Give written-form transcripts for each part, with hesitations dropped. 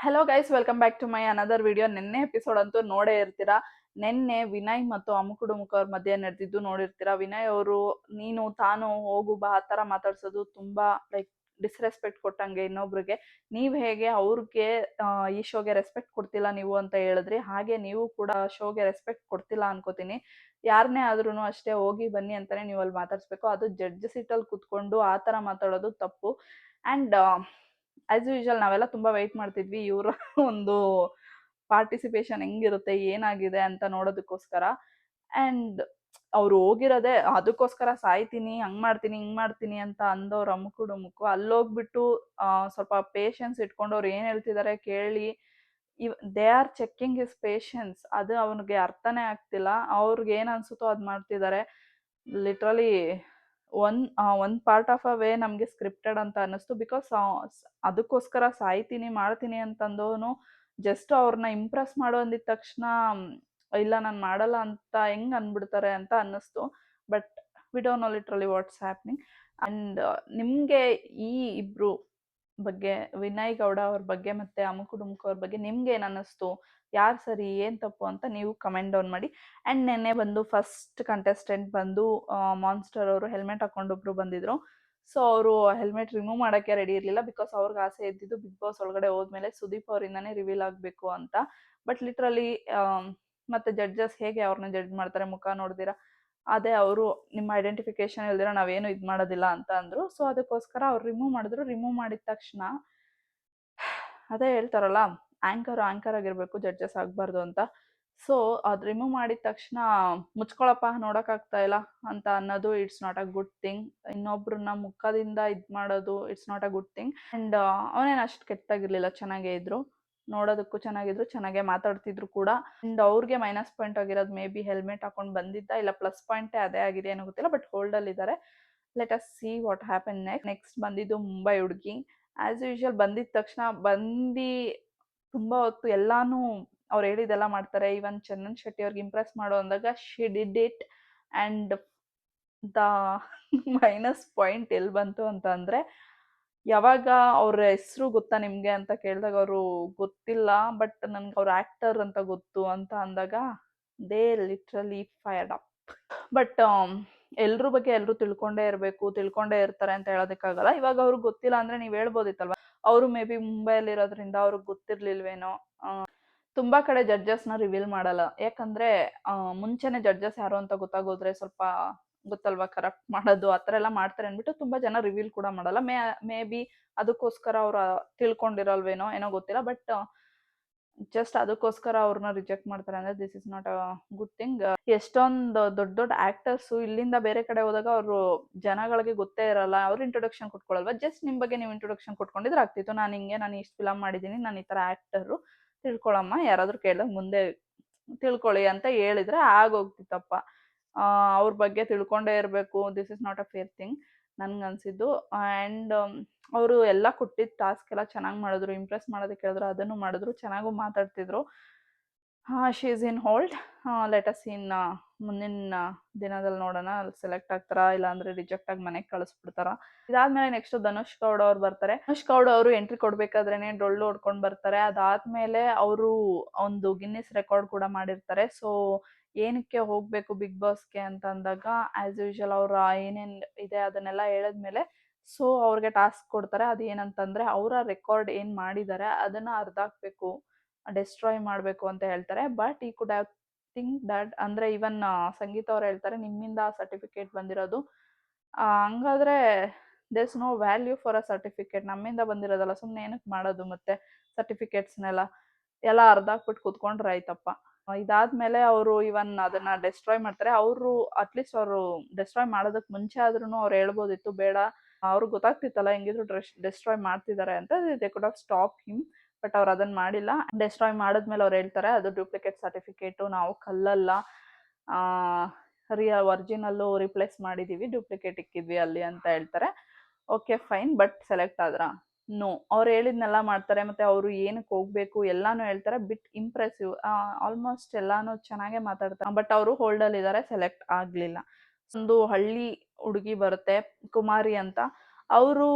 Hello guys, welcome back to my another video. ನಿನ್ನೆ episode ಅಂತೂ ನೋಡೇ ಇರ್ತೀರಾ. ನಿನ್ನೆ ವಿನಯ್ ಮತ್ತು ಅಮುಕುಡುಮುಕು ಅವ್ರ ಮಧ್ಯೆ ನಡೆದಿದ್ದು ನೋಡಿರ್ತೀರಾ. ವಿನಯ್ ಅವರು ನೀನು ತಾನು ಹೋಗು ಬಾ ಆ ಥರ ಮಾತಾಡ್ಸೋದು ತುಂಬಾ ಲೈಕ್ ಡಿಸ್ರೆಸ್ಪೆಕ್ಟ್ ಕೊಟ್ಟಂಗೆ ಇನ್ನೊಬ್ರಿಗೆ. ನೀವು ಹೇಗೆ ಅವ್ರಿಗೆ ಈ ಶೋಗೆ ರೆಸ್ಪೆಕ್ಟ್ ಕೊಡ್ತಿಲ್ಲ ನೀವು ಅಂತ ಹೇಳಿದ್ರಿ, ಹಾಗೆ ನೀವು ಕೂಡ ಶೋಗೆ ರೆಸ್ಪೆಕ್ಟ್ ಕೊಡ್ತಿಲ್ಲ ಅನ್ಕೋತೀನಿ. ಯಾರನ್ನೇ ಆದ್ರೂ ಅಷ್ಟೇ, ಹೋಗಿ ಬನ್ನಿ ಅಂತಾನೆ ನೀವು ಅಲ್ಲಿ ಮಾತಾಡ್ಸ್ಬೇಕು. ಅದು ಜಡ್ಜ್ ಸೀಟಲ್ಲಿ ಕುತ್ಕೊಂಡು ಆ ಥರ ಮಾತಾಡೋದು ತಪ್ಪು. ಆ್ಯಂಡ್ ಆಸ್ ಯೂಶುವಲ್ ನಾವೆಲ್ಲ ತುಂಬಾ ವೆಯ್ಟ್ ಮಾಡ್ತಿದ್ವಿ ಇವರ ಒಂದು ಪಾರ್ಟಿಸಿಪೇಷನ್ ಹೆಂಗಿರುತ್ತೆ, ಏನಾಗಿದೆ ಅಂತ ನೋಡೋದಕ್ಕೋಸ್ಕರ. ಆ್ಯಂಡ್ ಅವ್ರು ಹೋಗಿರೋದೆ ಅದಕ್ಕೋಸ್ಕರ, ಸಾಯ್ತೀನಿ ಹಂಗ್ ಮಾಡ್ತೀನಿ ಹಿಂಗ್ ಮಾಡ್ತೀನಿ ಅಂತ ಅಂದವ್ರು ಅಮುಕುಡುಮುಕು ಅಲ್ಲೋಗ್ಬಿಟ್ಟು ಸ್ವಲ್ಪ ಪೇಷನ್ಸ್ ಇಟ್ಕೊಂಡು ಅವ್ರು ಏನ್ ಹೇಳ್ತಿದ್ದಾರೆ ಕೇಳಿ. They are checking his patience. ಅದು ಅವನಿಗೆ ಅರ್ಥನೇ ಆಗ್ತಿಲ್ಲ. ಅವ್ರಿಗೆ ಏನ್ ಅನ್ಸುತ್ತೋ ಅದ್ ಮಾಡ್ತಿದ್ದಾರೆ. ಲಿಟ್ರಲಿ ಒಂದ್ ಪಾರ್ಟ್ ಆಫ್ ಅ ವೇ ನಮ್ಗೆ ಸ್ಕ್ರಿಪ್ಟೆಡ್ ಅಂತ ಅನ್ನಿಸ್ತು. ಬಿಕಾಸ್ ಅದಕ್ಕೋಸ್ಕರ ಸಾಯ್ತೀನಿ ಮಾಡ್ತೀನಿ ಅಂತಂದವನು ಜಸ್ಟ್ ಅವ್ರನ್ನ ಇಂಪ್ರೆಸ್ ಮಾಡೋ ಅಂದಿದ ತಕ್ಷಣ ಇಲ್ಲ ನಾನು ಮಾಡಲ್ಲ ಅಂತ ಹೆಂಗ್ ಅನ್ಬಿಡ್ತಾರೆ ಅಂತ ಅನ್ನಿಸ್ತು. But we don't know literally what's happening. And ನಿಮ್ಗೆ ಈ ಇಬ್ರು ಬಗ್ಗೆ, ವಿನಯ್ ಗೌಡ ಅವ್ರ ಬಗ್ಗೆ ಮತ್ತೆ ಅಮುಕುಡುಮುಕು ಅವ್ರ ಬಗ್ಗೆ ನಿಮ್ಗೆ ಏನ್ ಅನ್ನಿಸ್ತು, ಯಾರು ಸರಿ ಏನ್ ತಪ್ಪು ಅಂತ ನೀವು ಕಮೆಂಟ್ ಡೌನ್ ಮಾಡಿ. ಅಂಡ್ ನೆನ್ನೆ ಬಂದು ಫಸ್ಟ್ ಕಂಟೆಸ್ಟೆಂಟ್ ಬಂದು ಮಾನ್ಸ್ಟರ್ ಅವರು ಹೆಲ್ಮೆಟ್ ಹಾಕೊಂಡೊಬ್ರು ಬಂದಿದ್ರು. ಸೊ ಅವರು ಹೆಲ್ಮೆಟ್ ರಿಮೂವ್ ಮಾಡಕ್ಕೆ ರೆಡಿ ಇರಲಿಲ್ಲ. ಬಿಕಾಸ್ ಅವ್ರಿಗೆ ಆಸೆ ಇದ್ದಿದ್ದು ಬಿಗ್ ಬಾಸ್ ಒಳಗಡೆ ಹೋದ್ಮೇಲೆ ಸುದೀಪ್ ಅವರಿಂದಾನೇ ರಿವೀಲ್ ಆಗಬೇಕು ಅಂತ. ಬಟ್ ಲಿಟ್ರಲಿ ಮತ್ತೆ ಜಡ್ಜಸ್ ಹೇಗೆ ಅವ್ರನ್ನ ಜಡ್ಜ್ ಮಾಡ್ತಾರೆ ಮುಖ ನೋಡ್ದಿರಾ. ಅದೇ ಅವರು ನಿಮ್ಮ ಐಡೆಂಟಿಫಿಕೇಶನ್ ಇಲ್ದಿರ ನಾವೇನು ಇದು ಮಾಡೋದಿಲ್ಲ ಅಂತ ಅಂದ್ರು. ಸೊ ಅದಕ್ಕೋಸ್ಕರ ಅವ್ರು ರಿಮೂವ್ ಮಾಡಿದ್ರು. ರಿಮೂವ್ ಮಾಡಿದ ತಕ್ಷಣ ಅದೇ ಹೇಳ್ತಾರಲ್ಲ, ಆಂಕರ್ ಆಗಿರ್ಬೇಕು, ಜಡ್ಜಸ್ ಆಗಬಾರ್ದು ಅಂತ. ಸೊ ಅದು ರಿಮೂವ್ ಮಾಡಿದ ತಕ್ಷಣ ಮುಚ್ಕೊಳಪ್ಪ ನೋಡೋಕ್ಕಾಗ್ತಾ ಇಲ್ಲ ಅಂತ ಅನ್ನೋದು it's not a good thing. ಇನ್ನೊಬ್ರನ್ನ ಮುಖದಿಂದ ಇದು ಮಾಡೋದು it's not a good thing. And ಅವನೇನು ಅಷ್ಟು ಕೆಟ್ಟಾಗಿರ್ಲಿಲ್ಲ, ಚೆನ್ನಾಗೇ ಇದ್ರು, ನೋಡೋದಕ್ಕೂ ಚೆನ್ನಾಗಿದ್ರು, ಚೆನ್ನಾಗೇ ಮಾತಾಡ್ತಿದ್ರು ಕೂಡ. ಆ್ಯಂಡ್ ಅವ್ರಿಗೆ ಮೈನಸ್ ಪಾಯಿಂಟ್ ಆಗಿರೋದು ಮೇ ಬಿ ಹೆಲ್ಮೆಟ್ ಹಾಕೊಂಡು ಬಂದಿದ್ದ, ಇಲ್ಲ ಪ್ಲಸ್ ಪಾಯಿಂಟೇ ಅದೇ ಆಗಿದೆ ಏನೋ ಗೊತ್ತಿಲ್ಲ. ಬಟ್ ಹೋಲ್ಡಲ್ಲಿದ್ದಾರೆ. Let us see what happen next ಬಂದಿದ್ದು ಮುಂಬೈ ಹುಡುಗಿ. ಆ್ಯಸ್ ಯೂಶುವಲ್ ಬಂದಿದ ತಕ್ಷಣ ತುಂಬ ಹೊತ್ತು ಎಲ್ಲಾನು ಅವ್ರು ಹೇಳಿದೆಲ್ಲ ಮಾಡ್ತಾರೆ. ಇವನ್ ಚಂದನ್ ಶೆಟ್ಟಿ ಅವ್ರಿಗೆ ಇಂಪ್ರೆಸ್ ಮಾಡೋ ಅಂದಾಗ she did it. And the minus point ಎಲ್ಲಿ ಬಂತು ಅಂತ ಅಂದರೆ, ಯಾವಾಗ ಅವ್ರ ಹೆಸರು ಗೊತ್ತಾ ನಿಮಗೆ ಅಂತ ಕೇಳಿದಾಗ ಅವರು ಗೊತ್ತಿಲ್ಲ ಬಟ್ ನನ್ಗೆ ಅವ್ರ ಆ್ಯಕ್ಟರ್ ಅಂತ ಗೊತ್ತು ಅಂತ ಅಂದಾಗ they literally fired up. But ಎಲ್ರ ಬಗ್ಗೆ ಎಲ್ಲರೂ ತಿಳ್ಕೊಂಡೇ ಇರ್ತಾರೆ ಅಂತ ಹೇಳೋದಕ್ಕಾಗಲ್ಲ. ಇವಾಗ ಅವ್ರಿಗೆ ಗೊತ್ತಿಲ್ಲ ಅಂದರೆ ನೀವು ಹೇಳ್ಬೋದಿತ್ತಲ್ವ, ಅವರು ಮೇ ಬಿ ಮುಂಬೈಯಲ್ಲಿರೋದ್ರಿಂದ ಅವ್ರಿಗೆ ಗೊತ್ತಿರ್ಲಿಲ್ವೇನೋ. ತುಂಬಾ ಕಡೆ ಜಡ್ಜಸ್ನ ರಿವೀಲ್ ಮಾಡಲ್ಲ, ಯಾಕಂದ್ರೆ ಮುಂಚೆನೆ ಜಡ್ಜಸ್ ಯಾರು ಅಂತ ಗೊತ್ತಾಗೋದ್ರೆ ಸ್ವಲ್ಪ ಗೊತ್ತಲ್ವಾ ಕರಪ್ಟ್ ಮಾಡೋದು ಆ ಥರ ಎಲ್ಲ ಮಾಡ್ತಾರೆ ಅಂದ್ಬಿಟ್ಟು ತುಂಬ ಜನ ರಿವೀಲ್ ಕೂಡ ಮಾಡಲ್ಲ. ಮೇ ಬಿ ಅದಕ್ಕೋಸ್ಕರ ಅವ್ರು ತಿಳ್ಕೊಂಡಿರಲ್ವೇನೋ ಏನೋ ಗೊತ್ತಿಲ್ಲ. ಬಟ್ ಜಸ್ಟ್ ಅದಕ್ಕೋಸ್ಕರ ಅವ್ರನ್ನ ರಿಜೆಕ್ಟ್ ಮಾಡ್ತಾರೆ ಅಂದ್ರೆ this is not a good thing. ಎಷ್ಟೊಂದು ದೊಡ್ಡ ದೊಡ್ಡ ಆಕ್ಟರ್ಸು ಇಲ್ಲಿಂದ ಬೇರೆ ಕಡೆ ಹೋದಾಗ ಅವರು ಜನಗಳಿಗೆ ಗೊತ್ತೇ ಇರಲ್ಲ, ಅವ್ರು ಇಂಟ್ರೊಡಕ್ಷನ್ ಕೊಟ್ಕೊಳ್ಳಲ್ವಾ. ಜಸ್ಟ್ ನಿಮ್ಮ ಬಗ್ಗೆ ನೀವು ಇಂಟ್ರೊಡಕ್ಷನ್ ಕೊಟ್ಕೊಂಡಿದ್ರೆ ಆಗ್ತಿತ್ತು. ನಾನು ಇಷ್ಟು ಫಿಲಮ್ ಮಾಡಿದ್ದೀನಿ, ನಾನು ಈ ಥರ ಆ್ಯಕ್ಟರು, ತಿಳ್ಕೊಳಮ್ಮ, ಯಾರಾದರೂ ಕೇಳಿದಾಗ ಮುಂದೆ ತಿಳ್ಕೊಳ್ಳಿ ಅಂತ ಹೇಳಿದ್ರೆ ಆಗೋಗ್ತಿತ್ತಪ್ಪ. ಅವ್ರ ಬಗ್ಗೆ ತಿಳ್ಕೊಂಡೇ ಇರಬೇಕು. This is not a fair thing ನನ್ಗನ್ಸಿದ್ದು. ಆ್ಯಂಡ್ ಅವರು ಎಲ್ಲ ಕೊಟ್ಟಿದ್ದ ಟಾಸ್ಕ್ ಎಲ್ಲ ಚೆನ್ನಾಗಿ ಮಾಡಿದ್ರು, ಇಂಪ್ರೆಸ್ ಮಾಡೋದಕ್ಕೆ ಹೇಳಿದ್ರು, ಅದನ್ನು ಮಾಡಿದ್ರು, ಚೆನ್ನಾಗೂ ಮಾತಾಡ್ತಿದ್ರು. She is in hold. Let us in ಮುಂದಿನ ದಿನದಲ್ಲಿ ನೋಡೋಣ ಸೆಲೆಕ್ಟ್ ಆಗ್ತಾರಾ ಇಲ್ಲಾಂದ್ರೆ ರಿಜೆಕ್ಟ್ ಆಗಿ ಮನೆಗೆ ಕಳಿಸ್ಬಿಡ್ತಾರ. ಇದಾದ್ಮೇಲೆ ನೆಕ್ಸ್ಟ್ ಧನುಷ್ ಗೌಡ ಅವ್ರು ಬರ್ತಾರೆ. ಧನುಷ್ ಗೌಡ ಅವರು ಎಂಟ್ರಿ ಕೊಡ್ಬೇಕಾದ್ರೇನೆ ಡೊಳ್ಳು ಹೊಡ್ಕೊಂಡು ಬರ್ತಾರೆ. ಅದಾದ್ಮೇಲೆ ಅವರು ಒಂದು ಗಿನ್ನಿಸ್ ರೆಕಾರ್ಡ್ ಕೂಡ ಮಾಡಿರ್ತಾರೆ. ಸೊ ಏನಕ್ಕೆ ಹೋಗ್ಬೇಕು ಬಿಗ್ ಬಾಸ್ಗೆ ಅಂತ ಅಂದಾಗ ಆಸ್ ಯೂಶುವಲ್ ಅವ್ರ ಏನೇನ್ ಇದೆ ಅದನ್ನೆಲ್ಲ ಹೇಳಿದ್ಮೇಲೆ ಸೊ ಅವ್ರಿಗೆ ಟಾಸ್ಕ್ ಕೊಡ್ತಾರೆ. ಅದು ಏನಂತಂದ್ರೆ ಅವರ ರೆಕಾರ್ಡ್ ಏನ್ ಮಾಡಿದ್ದಾರೆ ಅದನ್ನ ಅರ್ಧಾಕ್ಬೇಕು, ಡೆಸ್ಟ್ರಾಯ್ ಮಾಡಬೇಕು ಅಂತ ಹೇಳ್ತಾರೆ. ಬಟ್ ಈ ಕುಡ್ ಹ್ಯಾವ್ ಥಿಂಕ್ ದಟ್, ಅಂದ್ರೆ ಇವನ್ ಸಂಗೀತ ಅವ್ರು ಹೇಳ್ತಾರೆ ನಿಮ್ಮಿಂದ ಸರ್ಟಿಫಿಕೇಟ್ ಬಂದಿರೋದು, ಹಂಗಾದ್ರೆ there's no value for a certificate. ನಮ್ಮಿಂದ ಬಂದಿರೋದಲ್ಲ, ಸುಮ್ಮನೆ ಏನಕ್ಕೆ ಮಾಡೋದು ಮತ್ತೆ ಸರ್ಟಿಫಿಕೇಟ್ಸ್ನೆಲ್ಲ ಎಲ್ಲ ಅರ್ಧಾಕ್ಬಿಟ್ಟು ಕೂತ್ಕೊಂಡ್ರೆ ಆಯ್ತಪ್ಪ. ಇದಾದ್ಮೇಲೆ ಅವರು ಇವನ್ ಅದನ್ನ ಡೆಸ್ಟ್ರಾಯ್ ಮಾಡ್ತಾರೆ. ಅವರು ಅಟ್ಲೀಸ್ಟ್ ಅವರು ಡೆಸ್ಟ್ರಾಯ್ ಮಾಡೋದಕ್ಕೆ ಮುಂಚೆ ಆದ್ರೂ ಅವ್ರು ಹೇಳ್ಬೋದಿತ್ತು, ಬೇಡ, ಅವ್ರಿಗೆ ಗೊತ್ತಾಗ್ತಿತ್ತಲ್ಲ ಹೆಂಗಿದ್ರು ಡೆಸ್ಟ್ರಾಯ್ ಮಾಡ್ತಿದ್ದಾರೆ ಅಂತ, they could have stop him. But ಅವ್ರು ಅದನ್ನ ಮಾಡಿಲ್ಲ. ಡೆಸ್ಟ್ರಾಯ್ ಮಾಡಿದ್ಮೇಲೆ ಅವ್ರು ಹೇಳ್ತಾರೆ ಅದು ಡೂಪ್ಲಿಕೇಟ್ ಸರ್ಟಿಫಿಕೇಟು, ನಾವು ಕಲ್ಲಲ್ಲ ಒರಿಜಿನಲ್ಲು ರಿಪ್ಲೇಸ್ ಮಾಡಿದ್ದೀವಿ, ಡೂಪ್ಲಿಕೇಟ್ ಇಕ್ಕಿದ್ವಿ ಅಲ್ಲಿ ಅಂತ ಹೇಳ್ತಾರೆ. ಓಕೆ ಫೈನ್, ಬಟ್ ಸೆಲೆಕ್ಟ್ ಆದ್ರ? ನೋ. ಅವ್ರು ಹೇಳಿದ್ನೆಲ್ಲ ಮಾಡ್ತಾರೆ, ಮತ್ತೆ ಅವರು ಏನಕ್ಕೆ ಹೋಗ್ಬೇಕು ಎಲ್ಲಾನು ಹೇಳ್ತಾರೆ. ಬಿಟ್ ಇಂಪ್ರೆಸಿವ್, ಆಲ್ಮೋಸ್ಟ್ ಎಲ್ಲಾನು ಚೆನ್ನಾಗೇ ಮಾತಾಡ್ತಾರೆ. ಬಟ್ ಅವರು ಹೋಲ್ಡಲ್ಲಿದ್ದಾರೆ, ಸೆಲೆಕ್ಟ್ ಆಗಲಿಲ್ಲ. ಒಂದು ಹಳ್ಳಿ ಹುಡುಗಿ ಬರುತ್ತೆ ಕುಮಾರಿ ಅಂತ, ಅವರು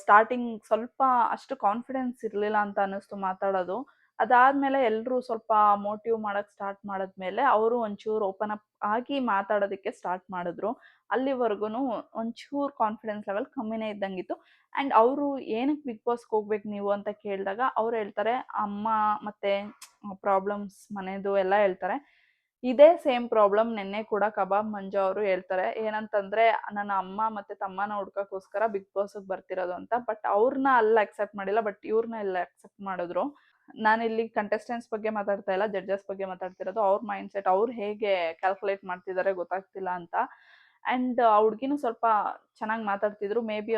ಸ್ಟಾರ್ಟಿಂಗ್ ಸ್ವಲ್ಪ ಅಷ್ಟು ಕಾನ್ಫಿಡೆನ್ಸ್ ಇರಲಿಲ್ಲ ಅಂತ ಅನ್ನಿಸ್ತು ಮಾತಾಡೋದು. ಅದಾದ್ಮೇಲೆ ಎಲ್ಲರೂ ಸ್ವಲ್ಪ ಮೋಟಿವ್ ಮಾಡಕ್ ಸ್ಟಾರ್ಟ್ ಮಾಡಿದ್ಮೇಲೆ ಅವರು ಒಂಚೂರು ಓಪನ್ ಅಪ್ ಆಗಿ ಮಾತಾಡೋದಕ್ಕೆ ಸ್ಟಾರ್ಟ್ ಮಾಡಿದ್ರು. ಅಲ್ಲಿವರೆಗೂ ಒಂಚೂರು ಕಾನ್ಫಿಡೆನ್ಸ್ ಲೆವೆಲ್ ಕಮ್ಮಿನೇ ಇದ್ದಂಗಿತ್ತು. ಆ್ಯಂಡ್ ಅವರು ಏನಕ್ಕೆ ಬಿಗ್ ಬಾಸ್ಗೆ ಹೋಗ್ಬೇಕು ನೀವು ಅಂತ ಕೇಳಿದಾಗ ಅವ್ರು ಹೇಳ್ತಾರೆ, ಅಮ್ಮ ಮತ್ತೆ ಪ್ರಾಬ್ಲಮ್ಸ್ ಮನೆದು ಎಲ್ಲ ಹೇಳ್ತಾರೆ. ಇದೇ ಸೇಮ್ ಪ್ರಾಬ್ಲಮ್ ನಿನ್ನೆ ಕೂಡ ಕಬಾಬ್ ಮಂಜು ಅವರು ಹೇಳ್ತಾರೆ. ಏನಂತಂದ್ರೆ, ನನ್ನ ಅಮ್ಮ ಮತ್ತೆ ತಮ್ಮನ ಹುಡ್ಕಕ್ಕೋಸ್ಕರ ಬಿಗ್ ಬಾಸ್ಗೆ ಬರ್ತಿರೋದು ಅಂತ. ಬಟ್ ಅವ್ರನ್ನ ಅಲ್ಲಿ ಅಕ್ಸೆಪ್ಟ್ ಮಾಡಿಲ್ಲ, ಬಟ್ ಇವ್ರನ್ನ ಎಲ್ಲ ಅಕ್ಸೆಪ್ಟ್ ಮಾಡಿದ್ರು. ನಾನಿಲ್ಲಿ ಕಂಟೆಸ್ಟೆಂಟ್ಸ್ ಬಗ್ಗೆ ಮಾತಾಡ್ತಾ ಇಲ್ಲ, ಜಡ್ಜಸ್ ಬಗ್ಗೆ ಮಾತಾಡ್ತಿರೋದು. ಅವ್ರ ಮೈಂಡ್ ಸೆಟ್ ಅವ್ರು ಹೇಗೆ ಕ್ಯಾಲ್ಕುಲೇಟ್ ಮಾಡ್ತಿದ್ದಾರೆ ಗೊತ್ತಾಗ್ತಿಲ್ಲ ಅಂತ. ಆ್ಯಂಡ್ ಆ ಹುಡ್ಗಿನೂ ಸ್ವಲ್ಪ ಚೆನ್ನಾಗಿ ಮಾತಾಡ್ತಿದ್ರು. ಮೇ ಬಿ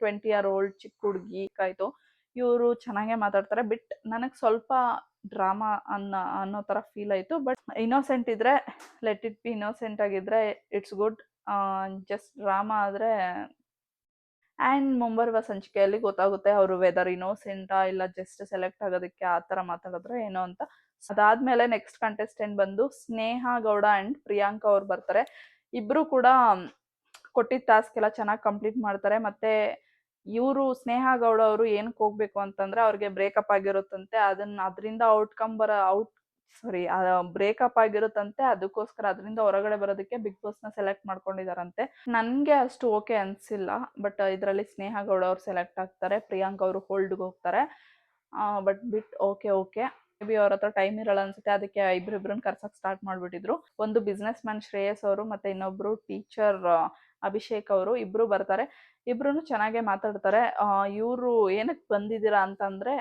20 year old ಚಿಕ್ಕ ಹುಡುಗಿ ಆಯಿತು. ಇವರು ಚೆನ್ನಾಗೇ ಮಾತಾಡ್ತಾರೆ. ಬಟ್ ನನಗೆ ಸ್ವಲ್ಪ ಡ್ರಾಮಾ ಅನ್ನೋ ಥರ ಫೀಲ್ ಆಯಿತು. ಬಟ್ ಇನ್ನೋಸೆಂಟ್ ಇದ್ರೆ ಲೆಟ್ ಇಟ್ ಬಿ. ಇನ್ನೋಸೆಂಟ್ ಆಗಿದ್ರೆ ಇಟ್ಸ್ ಗುಡ್. ಜಸ್ಟ್ ಡ್ರಾಮಾ ಆದರೆ ಆ್ಯಂಡ್ ಮುಂಬರುವ ಸಂಚಿಕೆಯಲ್ಲಿ ಗೊತ್ತಾಗುತ್ತೆ ಅವರು ವೆದರ್ ಇನ್ನೋಸೆಂಟಾ ಇಲ್ಲ ಜಸ್ಟ್ ಸೆಲೆಕ್ಟ್ ಆಗೋದಕ್ಕೆ ಆ ಥರ ಮಾತಾಡಿದ್ರೆ ಏನೋ ಅಂತ. ಅದಾದಮೇಲೆ ನೆಕ್ಸ್ಟ್ ಕಂಟೆಸ್ಟೆಂಟ್ ಬಂದು ಸ್ನೇಹಾ ಗೌಡ ಆ್ಯಂಡ್ ಪ್ರಿಯಾಂಕಾ ಅವ್ರು ಬರ್ತಾರೆ. ಇಬ್ಬರು ಕೂಡ ಕೊಟ್ಟಿದ್ದ ಟಾಸ್ಕ್ ಎಲ್ಲ ಚೆನ್ನಾಗಿ ಕಂಪ್ಲೀಟ್ ಮಾಡ್ತಾರೆ. ಮತ್ತು ಇವರು ಸ್ನೇಹಾ ಗೌಡ ಅವರು ಏನಕ್ಕೆ ಹೋಗ್ಬೇಕು ಅಂತಂದರೆ ಅವ್ರಿಗೆ ಬ್ರೇಕಪ್ ಆಗಿರುತ್ತಂತೆ. ಅದರಿಂದ ಬ್ರೇಕಪ್ ಆಗಿರುತ್ತಂತೆ. ಅದಕ್ಕೋಸ್ಕರ ಅದರಿಂದ ಹೊರಗಡೆ ಬರೋದಕ್ಕೆ ಬಿಗ್ ಬಾಸ್ನ ಸೆಲೆಕ್ಟ್ ಮಾಡ್ಕೊಂಡಿದಾರಂತೆ. ನನಗೆ ಅಷ್ಟು ಓಕೆ ಅನಿಸಿಲ್ಲ. ಬಟ್ ಇದರಲ್ಲಿ ಸ್ನೇಹಾ ಗೌಡ ಅವ್ರು ಸೆಲೆಕ್ಟ್ ಆಗ್ತಾರೆ, ಪ್ರಿಯಾಂಕಾ ಅವರು ಹೋಲ್ಡ್ಗೆ ಹೋಗ್ತಾರೆ. ಬಟ್ ಓಕೆ ಮೇ ಬಿ ಅವ್ರ ಹತ್ರ ಟೈಮ್ ಇರಲ್ಲ ಅನ್ಸುತ್ತೆ. ಅದಕ್ಕೆ ಇಬ್ಬರಿಬ್ಬರನ್ನ ಕರ್ಸಕ್ಕೆ ಸ್ಟಾರ್ಟ್ ಮಾಡಿಬಿಟ್ಟಿದ್ರು. ಒಂದು ಬಿಸ್ನೆಸ್ ಮ್ಯಾನ್ ಶ್ರೇಯಸ್ ಅವರು ಮತ್ತು ಇನ್ನೊಬ್ಬರು ಟೀಚರ್ ಅಭಿಷೇಕ್ ಅವರು ಇಬ್ಬರು ಬರ್ತಾರೆ. ಇಬ್ರು ಚೆನ್ನಾಗೇ ಮಾತಾಡ್ತಾರೆ. ಇವರು ಏನಕ್ಕೆ ಬಂದಿದ್ದೀರಾ ಅಂತಂದರೆ,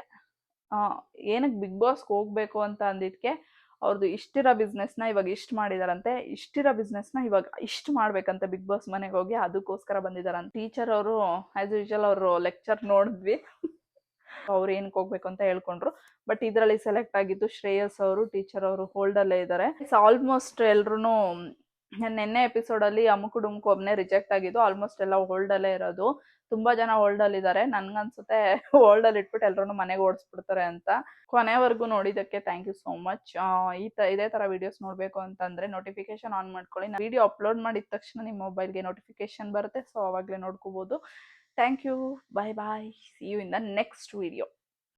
ಏನಕ್ಕೆ ಬಿಗ್ ಬಾಸ್ಗೆ ಹೋಗ್ಬೇಕು ಅಂತ ಅಂದಿದ್ದಕ್ಕೆ ಅವ್ರದ್ದು ಇಷ್ಟಿರೋ ಬಿಸ್ನೆಸ್ನ ಇವಾಗ ಇಷ್ಟು ಮಾಡಿದಾರಂತೆ. ಇಷ್ಟಿರೋ ಬಿಸ್ನೆಸ್ನ ಇವಾಗ ಇಷ್ಟು ಮಾಡ್ಬೇಕಂತೆ ಬಿಗ್ ಬಾಸ್ ಮನೆಗೆ ಹೋಗಿ, ಅದಕ್ಕೋಸ್ಕರ ಬಂದಿದ್ದಾರಂತೆ. ಟೀಚರ್ ಅವರು ಆ್ಯಸ್ ಯೂಶುವಲ್ ಅವರು ಲೆಕ್ಚರ್ ನೋಡಿದ್ವಿ. ಅವ್ರು ಏನಕ್ಕೆ ಹೋಗ್ಬೇಕು ಅಂತ ಹೇಳ್ಕೊಂಡ್ರು. ಬಟ್ ಇದರಲ್ಲಿ ಸೆಲೆಕ್ಟ್ ಆಗಿದ್ದು ಶ್ರೇಯಸ್ ಅವರು, ಟೀಚರ್ ಅವರು ಹೋಲ್ಡಲ್ಲೇ ಇದ್ದಾರೆ. ಆಲ್ಮೋಸ್ಟ್ ಎಲ್ರೂ ನಿನ್ನೆ ಎಪಿಸೋಡಲ್ಲಿ ಅಮುಕು ಡುಮ್ಕು ಒಬ್ಬನೇ ರಿಜೆಕ್ಟ್ ಆಗಿದ್ದು. ಆಲ್ಮೋಸ್ಟ್ ಎಲ್ಲ ಹೋಲ್ಡಲ್ಲೇ ಇರೋದು. ತುಂಬ ಜನ ಹೋಲ್ಡಲ್ಲಿದ್ದಾರೆ. ನನಗನ್ಸುತ್ತೆ ಹೋಲ್ಡಲ್ಲಿ ಇಟ್ಬಿಟ್ಟು ಎಲ್ಲರೂ ಮನೆಗೆ ಓಡಿಸ್ಬಿಡ್ತಾರೆ ಅಂತ. ಕೊನೆವರೆಗೂ ನೋಡಿದ್ದಕ್ಕೆ ಥ್ಯಾಂಕ್ ಯು ಸೋ ಮಚ್. ಇದೇ ಥರ ವೀಡಿಯೋಸ್ ನೋಡಬೇಕು ಅಂತಂದರೆ ನೋಟಿಫಿಕೇಶನ್ ಆನ್ ಮಾಡ್ಕೊಳ್ಳಿ. ನಾನು ವೀಡಿಯೋ ಅಪ್ಲೋಡ್ ಮಾಡಿದ ತಕ್ಷಣ ನಿಮ್ಮ ಮೊಬೈಲ್ಗೆ ನೋಟಿಫಿಕೇಶನ್ ಬರುತ್ತೆ. ಸೊ ಆವಾಗಲೇ ನೋಡ್ಕೋಬೋದು. Thank you. Bye bye. See you in the next video.